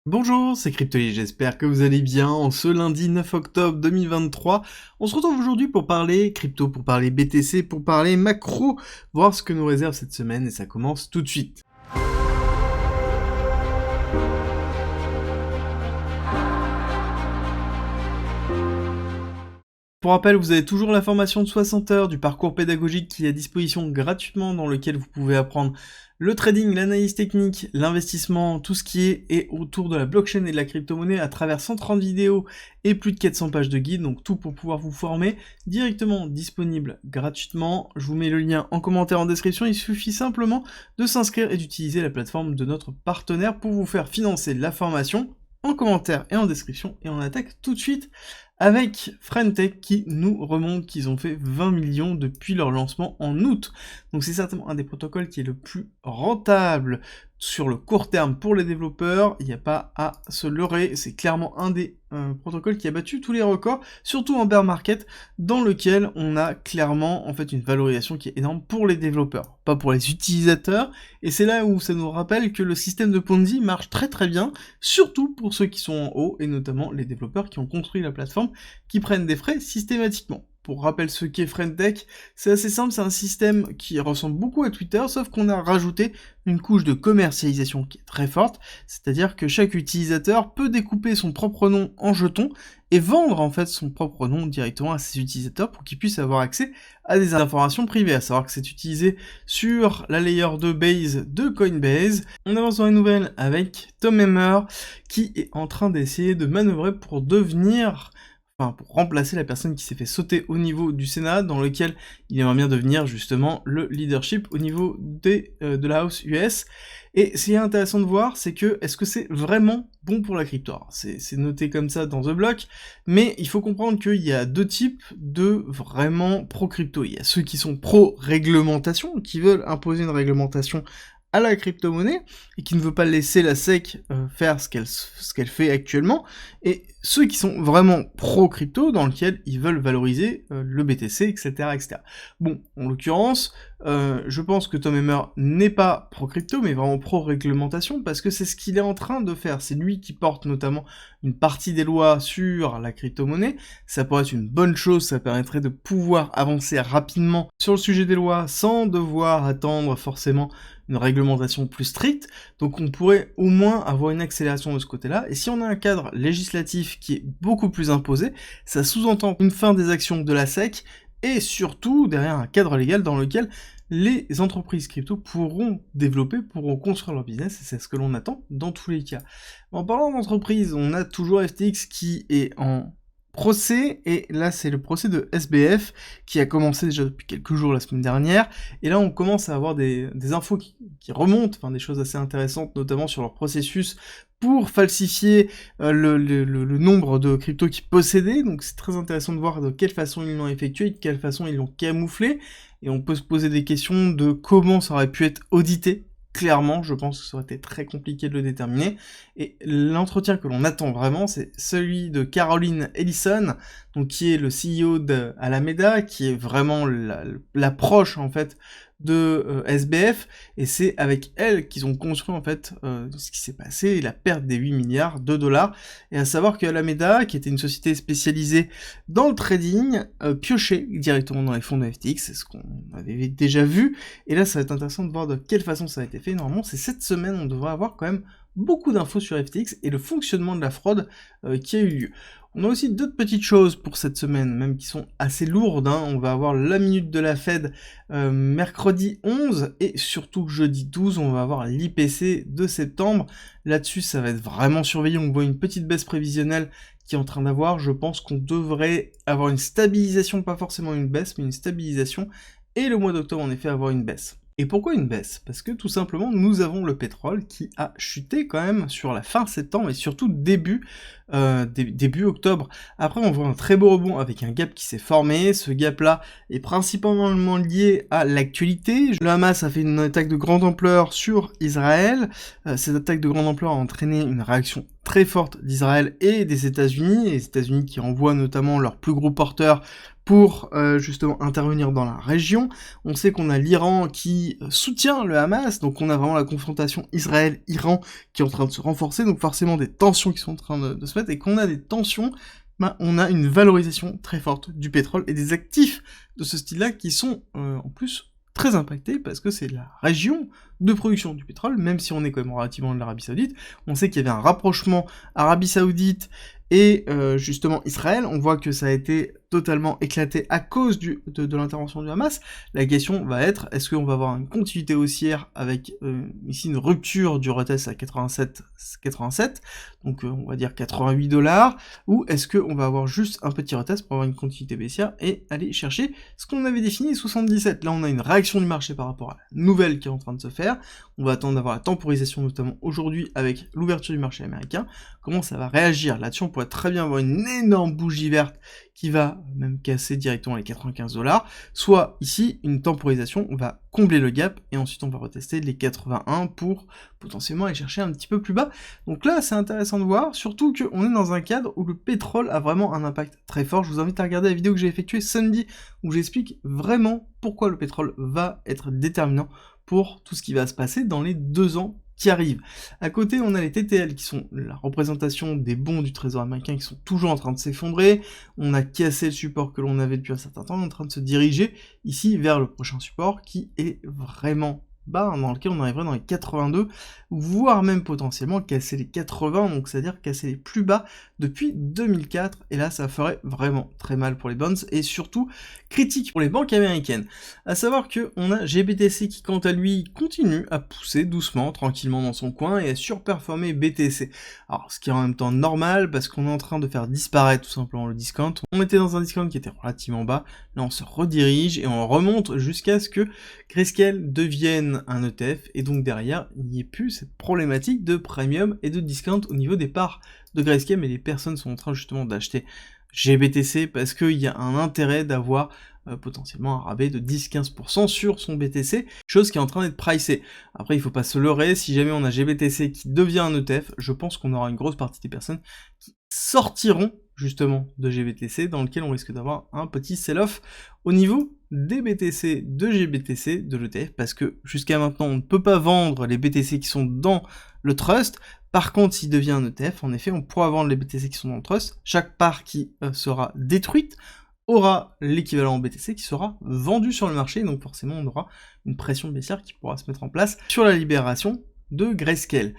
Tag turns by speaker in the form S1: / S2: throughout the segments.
S1: Bonjour, c'est Cryptoly, j'espère que vous allez bien en ce lundi 9 octobre 2023. On se retrouve aujourd'hui pour parler crypto, pour parler BTC, pour parler macro, voir ce que nous réserve cette semaine et ça commence tout de suite. Pour rappel, vous avez toujours la formation de 60 heures du parcours pédagogique qui est à disposition gratuitement dans lequel vous pouvez apprendre le trading, l'analyse technique, l'investissement, tout ce qui est autour de la blockchain et de la crypto-monnaie à travers 130 vidéos et plus de 400 pages de guide, donc tout pour pouvoir vous former directement disponible gratuitement. Je vous mets le lien en commentaire en description, il suffit simplement de s'inscrire et d'utiliser la plateforme de notre partenaire pour vous faire financer la formation en commentaire et en description, et on attaque tout de suite avec Friendtech qui nous remonte qu'ils ont fait 20 millions depuis leur lancement en août. Donc c'est certainement un des protocoles qui est le plus rentable sur le court terme pour les développeurs, il n'y a pas à se leurrer, c'est clairement un des protocoles qui a battu tous les records, surtout en bear market, dans lequel on a clairement en fait une valorisation qui est énorme pour les développeurs, pas pour les utilisateurs, et c'est là où ça nous rappelle que le système de Ponzi marche très très bien, surtout pour ceux qui sont en haut, et notamment les développeurs qui ont construit la plateforme, qui prennent des frais systématiquement. Pour rappel ce qu'est Friendtech, c'est assez simple, c'est un système qui ressemble beaucoup à Twitter, sauf qu'on a rajouté une couche de commercialisation qui est très forte, c'est-à-dire que chaque utilisateur peut découper son propre nom en jetons et vendre en fait son propre nom directement à ses utilisateurs pour qu'ils puissent avoir accès à des informations privées, à savoir que c'est utilisé sur la layer 2 base de Coinbase. On avance dans les nouvelles avec Tom Emmer qui est en train d'essayer de manœuvrer pour pour remplacer la personne qui s'est fait sauter au niveau du Sénat, dans lequel il aimerait bien devenir justement le leadership au niveau de la House US. Et ce qui est intéressant de voir, c'est que, est-ce que c'est vraiment bon pour la crypto? C'est noté comme ça dans The Block, mais il faut comprendre qu'il y a deux types de vraiment pro-crypto. Il y a ceux qui sont pro-réglementation, qui veulent imposer une réglementation à la crypto-monnaie, et qui ne veut pas laisser la SEC faire ce qu'elle fait actuellement, et ceux qui sont vraiment pro-crypto, dans lequel ils veulent valoriser le BTC, etc., etc. Bon, en l'occurrence, je pense que Tom Emmer n'est pas pro-crypto, mais vraiment pro-réglementation, parce que c'est ce qu'il est en train de faire. C'est lui qui porte notamment une partie des lois sur la crypto-monnaie. Ça pourrait être une bonne chose, ça permettrait de pouvoir avancer rapidement sur le sujet des lois, sans devoir attendre forcément une réglementation plus stricte, donc on pourrait au moins avoir une accélération de ce côté-là, et si on a un cadre législatif qui est beaucoup plus imposé, ça sous-entend une fin des actions de la SEC, et surtout derrière un cadre légal dans lequel les entreprises crypto pourront développer, pourront construire leur business, et c'est ce que l'on attend dans tous les cas. En parlant d'entreprise, on a toujours FTX qui est en procès, et là c'est le procès de SBF qui a commencé déjà depuis quelques jours la semaine dernière, et là on commence à avoir des infos qui remontent, enfin des choses assez intéressantes, notamment sur leur processus pour falsifier le nombre de cryptos qu'ils possédaient, donc c'est très intéressant de voir de quelle façon ils l'ont effectué, de quelle façon ils l'ont camouflé, et on peut se poser des questions de comment ça aurait pu être audité. Clairement, je pense que ça aurait été très compliqué de le déterminer, et l'entretien que l'on attend vraiment, c'est celui de Caroline Ellison, donc qui est le CEO d'Alameda, qui est vraiment la proche en fait de SBF, et c'est avec elle qu'ils ont construit en fait ce qui s'est passé, la perte des 8 milliards de dollars, et à savoir que Alameda, qui était une société spécialisée dans le trading, piochait directement dans les fonds de FTX, c'est ce qu'on avait déjà vu, et là ça va être intéressant de voir de quelle façon ça a été fait. Normalement c'est cette semaine, on devrait avoir quand même beaucoup d'infos sur FTX et le fonctionnement de la fraude qui a eu lieu. On a aussi d'autres petites choses pour cette semaine, même qui sont assez lourdes, hein. On va avoir la minute de la Fed mercredi 11, et surtout jeudi 12, on va avoir l'IPC de septembre. Là-dessus, ça va être vraiment surveillé, on voit une petite baisse prévisionnelle qui est en train d'avoir. Je pense qu'on devrait avoir une stabilisation, pas forcément une baisse, mais une stabilisation, et le mois d'octobre, en effet, avoir une baisse. Et pourquoi une baisse? Parce que tout simplement, nous avons le pétrole qui a chuté quand même sur la fin septembre et surtout début début octobre. Après, on voit un très beau rebond avec un gap qui s'est formé. Ce gap-là est principalement lié à l'actualité. Le Hamas a fait une attaque de grande ampleur sur Israël. Cette attaque de grande ampleur a entraîné une réaction très forte d'Israël et des États-Unis, les États-Unis qui envoient notamment leurs plus gros porteurs pour justement intervenir dans la région. On sait qu'on a l'Iran qui soutient le Hamas, donc on a vraiment la confrontation Israël-Iran qui est en train de se renforcer, donc forcément des tensions qui sont en train de se mettre, et qu'on a des tensions, on a une valorisation très forte du pétrole et des actifs de ce style-là qui sont en plus très impactés parce que c'est la région de production du pétrole, même si on est quand même relativement de l'Arabie Saoudite. On sait qu'il y avait un rapprochement Arabie Saoudite et justement Israël. On voit que ça a été totalement éclaté à cause de l'intervention du Hamas. La question va être, est-ce qu'on va avoir une continuité haussière avec ici une rupture du retest à 87, donc on va dire 88 $, ou est-ce qu'on va avoir juste un petit retest pour avoir une continuité baissière et aller chercher ce qu'on avait défini 77. Là on a une réaction du marché par rapport à la nouvelle qui est en train de se faire. On va attendre d'avoir la temporisation notamment aujourd'hui avec l'ouverture du marché américain. Comment ça va réagir là-dessus? On pourrait très bien avoir une énorme bougie verte qui va même casser directement les 95 $, soit ici une temporisation, on va combler le gap et ensuite on va retester les 81 pour potentiellement aller chercher un petit peu plus bas. Donc là c'est intéressant de voir, surtout qu'on est dans un cadre où le pétrole a vraiment un impact très fort. Je vous invite à regarder la vidéo que j'ai effectuée samedi où j'explique vraiment pourquoi le pétrole va être déterminant pour tout ce qui va se passer dans les 2 ans qui arrivent. À côté, on a les TTL qui sont la représentation des bons du trésor américain qui sont toujours en train de s'effondrer. On a cassé le support que l'on avait depuis un certain temps, on est en train de se diriger ici vers le prochain support qui est vraiment bas, dans lequel on arriverait dans les 82, voire même potentiellement casser les 80, donc c'est-à-dire casser les plus bas depuis 2004, et là ça ferait vraiment très mal pour les bonds, et surtout critique pour les banques américaines. À savoir que on a GBTC qui quant à lui continue à pousser doucement, tranquillement dans son coin, et à surperformer BTC. Alors ce qui est en même temps normal, parce qu'on est en train de faire disparaître tout simplement le discount. On était dans un discount qui était relativement bas, là on se redirige, et on remonte jusqu'à ce que Grayscale devienne un ETF, et donc derrière, il n'y ait plus cette problématique de premium et de discount au niveau des parts de Grayscale, mais les personnes sont en train justement d'acheter GBTC parce qu'il y a un intérêt d'avoir potentiellement un rabais de 10-15% sur son BTC, chose qui est en train d'être pricée. Après, il faut pas se leurrer, si jamais on a GBTC qui devient un ETF, je pense qu'on aura une grosse partie des personnes qui sortiront justement de GBTC, dans lequel on risque d'avoir un petit sell-off au niveau des BTC de GBTC de l'ETF, parce que jusqu'à maintenant on ne peut pas vendre les BTC qui sont dans le trust. Par contre, s'il devient un ETF, en effet, on pourra vendre les BTC qui sont dans le trust. Chaque part qui sera détruite aura l'équivalent en BTC qui sera vendu sur le marché, donc forcément on aura une pression baissière qui pourra se mettre en place sur la libération de Grayscale.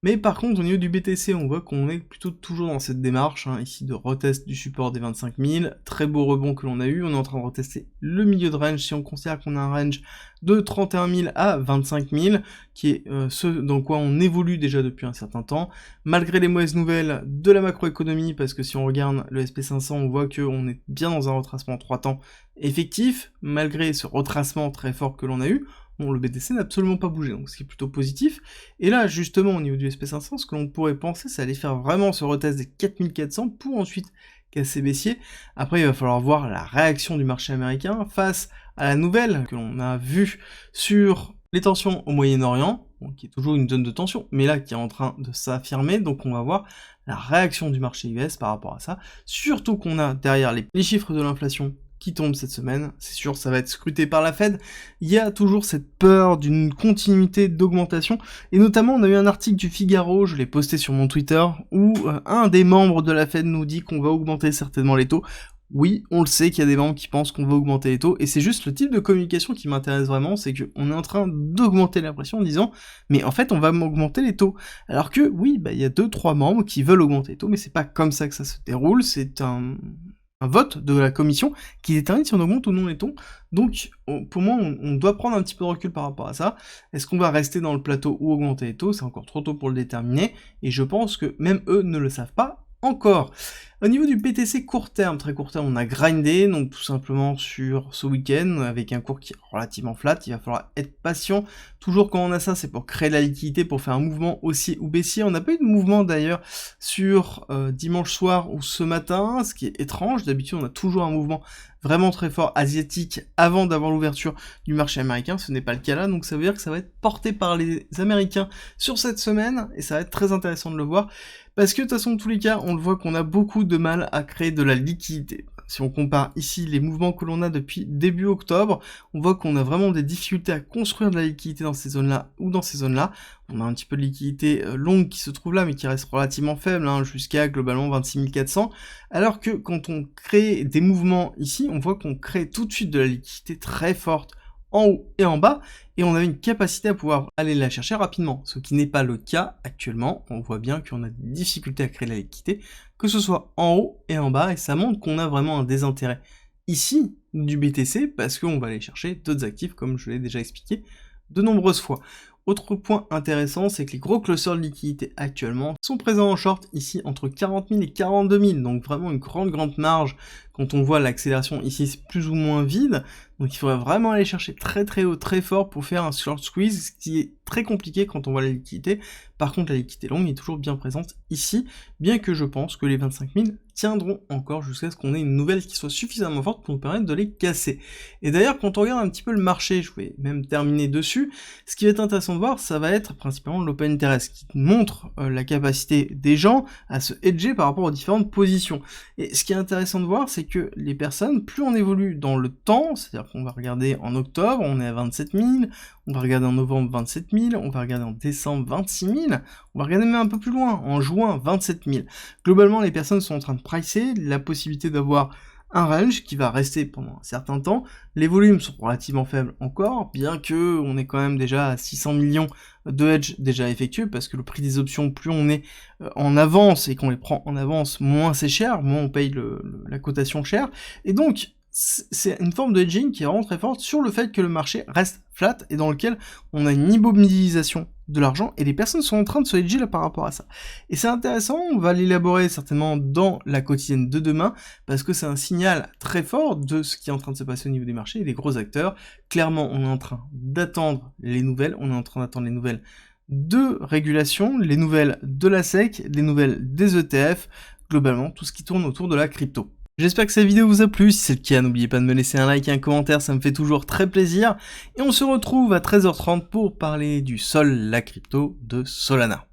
S1: Mais par contre, au niveau du BTC, on voit qu'on est plutôt toujours dans cette démarche, ici de retest du support des 25 000, très beau rebond que l'on a eu, on est en train de retester le milieu de range, si on considère qu'on a un range de 31 000 à 25 000, qui est ce dans quoi on évolue déjà depuis un certain temps, malgré les mauvaises nouvelles de la macroéconomie, parce que si on regarde le SP500, on voit qu'on est bien dans un retracement en 3 temps effectif, malgré ce retracement très fort que l'on a eu. Bon, le BTC n'a absolument pas bougé, donc ce qui est plutôt positif. Et là, justement, au niveau du SP500, ce que l'on pourrait penser, c'est aller faire vraiment ce retest des 4400 pour ensuite casser baissier. Après, il va falloir voir la réaction du marché américain face à la nouvelle que l'on a vue sur les tensions au Moyen-Orient, bon, qui est toujours une zone de tension, mais là, qui est en train de s'affirmer, donc on va voir la réaction du marché US par rapport à ça. Surtout qu'on a derrière les chiffres de l'inflation qui tombe cette semaine, c'est sûr, ça va être scruté par la Fed. Il y a toujours cette peur d'une continuité d'augmentation, et notamment on a eu un article du Figaro, je l'ai posté sur mon Twitter, où un des membres de la Fed nous dit qu'on va augmenter certainement les taux. Oui, on le sait qu'il y a des membres qui pensent qu'on va augmenter les taux, et c'est juste le type de communication qui m'intéresse vraiment, c'est qu'on est en train d'augmenter la pression en disant « mais en fait on va augmenter les taux ». Alors que oui, bah, il y a 2-3 membres qui veulent augmenter les taux, mais c'est pas comme ça que ça se déroule, c'est un vote de la commission qui détermine si on augmente ou non les taux. Donc pour moi on doit prendre un petit peu de recul par rapport à ça. Est-ce qu'on va rester dans le plateau ou augmenter les taux? C'est encore trop tôt pour le déterminer, et je pense que même eux ne le savent pas encore. Au niveau du BTC court terme, très court terme, on a grindé, donc tout simplement sur ce week-end, avec un cours qui est relativement flat, il va falloir être patient. Toujours quand on a ça, c'est pour créer de la liquidité, pour faire un mouvement haussier ou baissier. On n'a pas eu de mouvement d'ailleurs sur dimanche soir ou ce matin, ce qui est étrange. D'habitude, on a toujours un mouvement vraiment très fort asiatique avant d'avoir l'ouverture du marché américain. Ce n'est pas le cas là, donc ça veut dire que ça va être porté par les Américains sur cette semaine, et ça va être très intéressant de le voir. Parce que de toute façon, dans tous les cas, on le voit qu'on a beaucoup de mal à créer de la liquidité. Si on compare ici les mouvements que l'on a depuis début octobre, on voit qu'on a vraiment des difficultés à construire de la liquidité dans ces zones-là ou dans ces zones-là. On a un petit peu de liquidité longue qui se trouve là, mais qui reste relativement faible, hein, jusqu'à globalement 26 400. Alors que quand on crée des mouvements ici, on voit qu'on crée tout de suite de la liquidité très forte en haut et en bas, et on avait une capacité à pouvoir aller la chercher rapidement, ce qui n'est pas le cas actuellement. On voit bien qu'on a des difficultés à créer la liquidité, que ce soit en haut et en bas, et ça montre qu'on a vraiment un désintérêt ici du BTC, parce qu'on va aller chercher d'autres actifs, comme je l'ai déjà expliqué de nombreuses fois. Autre point intéressant, c'est que les gros clusters de liquidité actuellement sont présents en short ici entre 40 000 et 42 000, donc vraiment une grande marge quand on voit l'accélération ici c'est plus ou moins vide, donc il faudrait vraiment aller chercher très haut, très fort pour faire un short squeeze, ce qui est très compliqué quand on voit la liquidité. Par contre la liquidité longue est toujours bien présente ici, bien que je pense que les 25 000 tiendront encore jusqu'à ce qu'on ait une nouvelle qui soit suffisamment forte pour nous permettre de les casser. Et d'ailleurs quand on regarde un petit peu le marché, je vais même terminer dessus, ce qui va être intéressant de voir, ça va être principalement l'open interest, qui montre la capacité des gens à se hedger par rapport aux différentes positions. Et ce qui est intéressant de voir, c'est que les personnes, plus on évolue dans le temps, c'est-à-dire qu'on va regarder en octobre, on est à 27 000, on va regarder en novembre 27 000, on va regarder en décembre 26 000, on va regarder même un peu plus loin, en juin 27 000. Globalement, les personnes sont en train de pricer la possibilité d'avoir un range qui va rester pendant un certain temps. Les volumes sont relativement faibles encore, bien que on est quand même déjà à 600 millions de hedge déjà effectués, parce que le prix des options, plus on est en avance et qu'on les prend en avance, moins c'est cher, moins on paye la cotation chère, et donc c'est une forme de hedging qui est vraiment très forte sur le fait que le marché reste flat et dans lequel on a une immobilisation de l'argent et les personnes sont en train de se hedger là par rapport à ça. Et c'est intéressant, on va l'élaborer certainement dans la quotidienne de demain parce que c'est un signal très fort de ce qui est en train de se passer au niveau des marchés et des gros acteurs. Clairement, on est en train d'attendre les nouvelles, on est en train d'attendre les nouvelles de régulation, les nouvelles de la SEC, les nouvelles des ETF, globalement tout ce qui tourne autour de la crypto. J'espère que cette vidéo vous a plu, si c'est le cas, n'oubliez pas de me laisser un like et un commentaire, ça me fait toujours très plaisir. Et on se retrouve à 13h30 pour parler du Sol, la crypto de Solana.